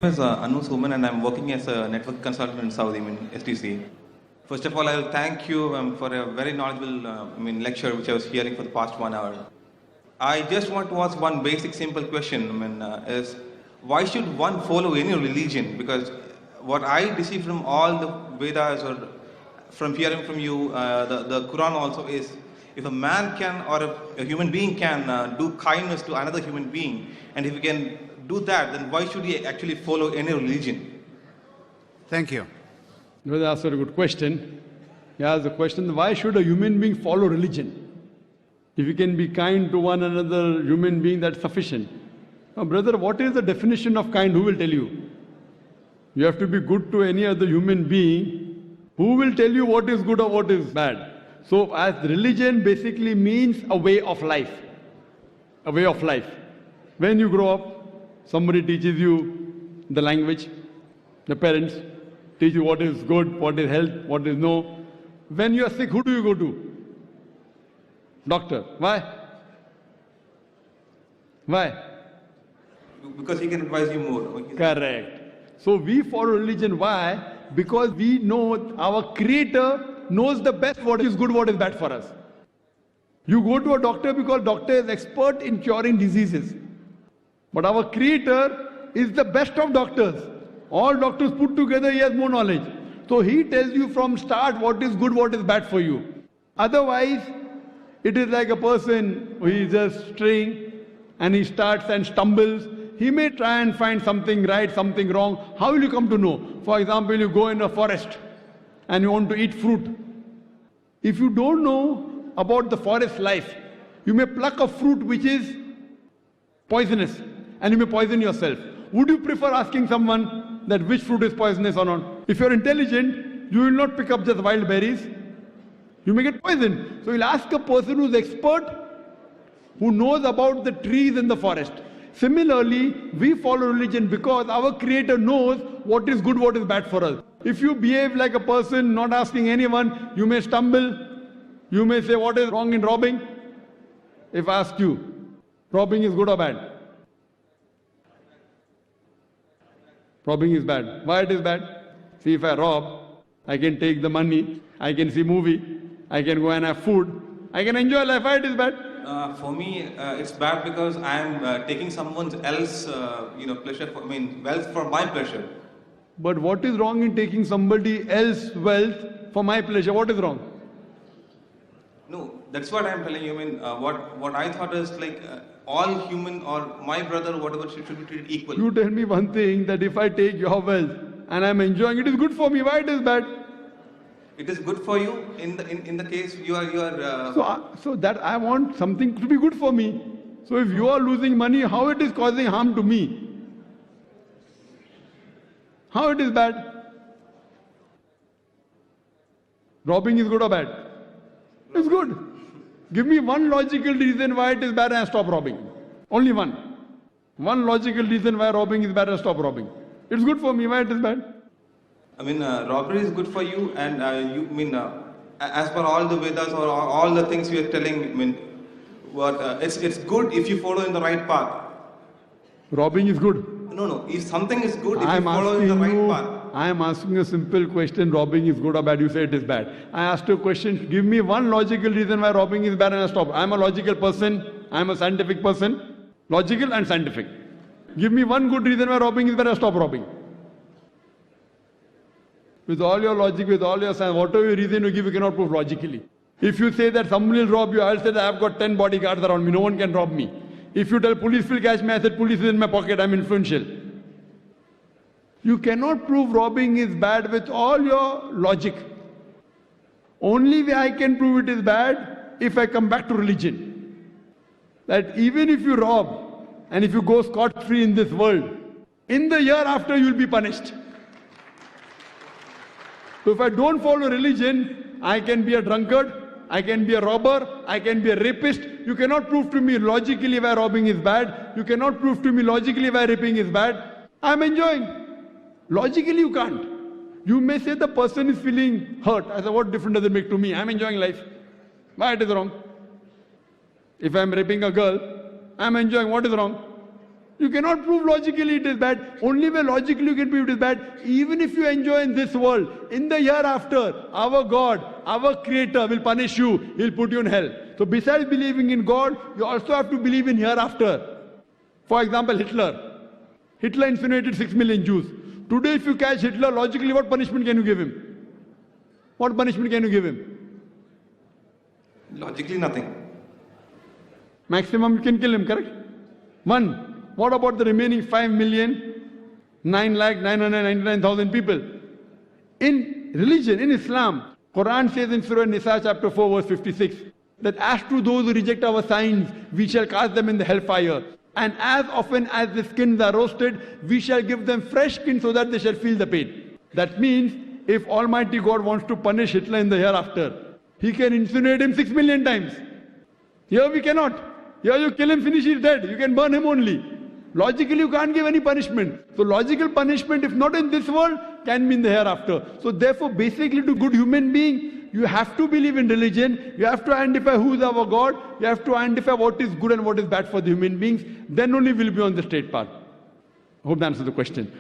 is Anu Suman and I'm working as a network consultant in Saudi, STC. First of all, I will thank you for a very knowledgeable lecture which I was hearing for the past 1 hour. I just want to ask one basic simple question, is why should one follow any religion? Because what I receive from all the Vedas or from hearing from you, the Quran also is, if a man can or a human being can do kindness to another human being, and if he can do that, then why should he actually follow any religion? Thank you. Brother asked a good question. He asked the question, why should a human being follow religion? If you can be kind to one another human being, that's sufficient. Now, brother, what is the definition of kind? Who will tell you? You have to be good to any other human being. Who will tell you what is good or what is bad? So, as religion basically means a way of life. A way of life. When you grow up, somebody teaches you the language, the parents teach you what is good, what is health, what is no. When you are sick, who do you go to? Doctor. Why? Why? Because he can advise you more. Correct. So we follow religion. Why? Because we know our Creator knows the best what is good, what is bad for us. You go to a doctor because doctor is expert in curing diseases. But our Creator is the best of doctors. All doctors put together, he has more knowledge. So he tells you from start what is good, what is bad for you. Otherwise, it is like a person who is just straying and he starts and stumbles. He may try and find something right, something wrong. How will you come to know? For example, you go in a forest and you want to eat fruit. If you don't know about the forest life, you may pluck a fruit which is poisonous and you may poison yourself. Would you prefer asking someone that which fruit is poisonous or not? If you're intelligent, you will not pick up just wild berries. You may get poisoned. So you'll ask a person who's expert, who knows about the trees in the forest. Similarly, we follow religion because our Creator knows what is good, what is bad for us. If you behave like a person not asking anyone, you may stumble. You may say, what is wrong in robbing? If I ask you, robbing is good or bad? Robbing is bad. Why it is bad? See, if I rob, I can take the money, I can see movie, I can go and have food, I can enjoy life. Why it is bad? For me, it's bad because I am taking someone else, pleasure. Wealth for my pleasure. But what is wrong in taking somebody else's wealth for my pleasure? What is wrong? No, that's what I'm telling you. What I thought is like all human or my brother, whatever, should be treated equally. You tell me one thing, that if I take your wealth and I'm enjoying it, is good for me. Why it is bad? It is good for you in the case you are. So that I want something to be good for me. So if you are losing money, how it is causing harm to me? How it is bad? Robbing is good or bad? It's good. Give me one logical reason why it is bad and stop robbing. Only one. One logical reason why robbing is bad and stop robbing. It's good for me. Why it is bad? Robbery is good for you, and as per all the Vedas or all the things we are telling, it's good if you follow in the right path. Robbing is good. No. If something is good, if you follow in the right path. I am asking a simple question, robbing is good or bad, you say it is bad. I asked you a question, give me one logical reason why robbing is bad and I stop. I am a logical person, I am a scientific person, logical and scientific. Give me one good reason why robbing is bad and stop robbing. With all your logic, with all your science, whatever reason you give, you cannot prove logically. If you say that someone will rob you, I'll say that I have got 10 bodyguards around me, no one can rob me. If you tell police will catch me, I said police is in my pocket, I'm influential. You cannot prove robbing is bad with all your logic. Only way I can prove it is bad if I come back to religion. That even if you rob and if you go scot-free in this world, in the year after you will be punished. So if I don't follow religion, I can be a drunkard, I can be a robber, I can be a rapist. You cannot prove to me logically why robbing is bad. You cannot prove to me logically why raping is bad. I'm enjoying. Logically you can't. You may say the person is feeling hurt. I say, what difference does it make to me? I'm enjoying life. Why it is wrong? If I'm raping a girl, I'm enjoying. What is wrong? You cannot prove logically it is bad. Only way logically you can prove it is bad. Even if you enjoy in this world, in the hereafter, our God, our Creator will punish you. He'll put you in hell. So besides believing in God, you also have to believe in hereafter. For example, Hitler. Hitler incinerated 6 million Jews. Today if you catch Hitler, logically what punishment can you give him? What punishment can you give him? Logically, nothing. Maximum you can kill him, correct? 1. What about the remaining 5,09,999,000 people? In religion, in Islam, Quran says in Surah Nisa chapter 4 verse 56 that as to those who reject our signs, we shall cast them in the hellfire. And as often as the skins are roasted, we shall give them fresh skin so that they shall feel the pain. That means if Almighty God wants to punish Hitler in the hereafter, He can incinerate him 6 million times. Here we cannot. Here you kill him, finish, he's dead. You can burn him only. Logically, you can't give any punishment. So logical punishment, if not in this world, can be in the hereafter. So therefore, basically to good human being, you have to believe in religion. You have to identify who is our God. You have to identify what is good and what is bad for the human beings. Then only we'll be on the straight path. Hope that answers the question.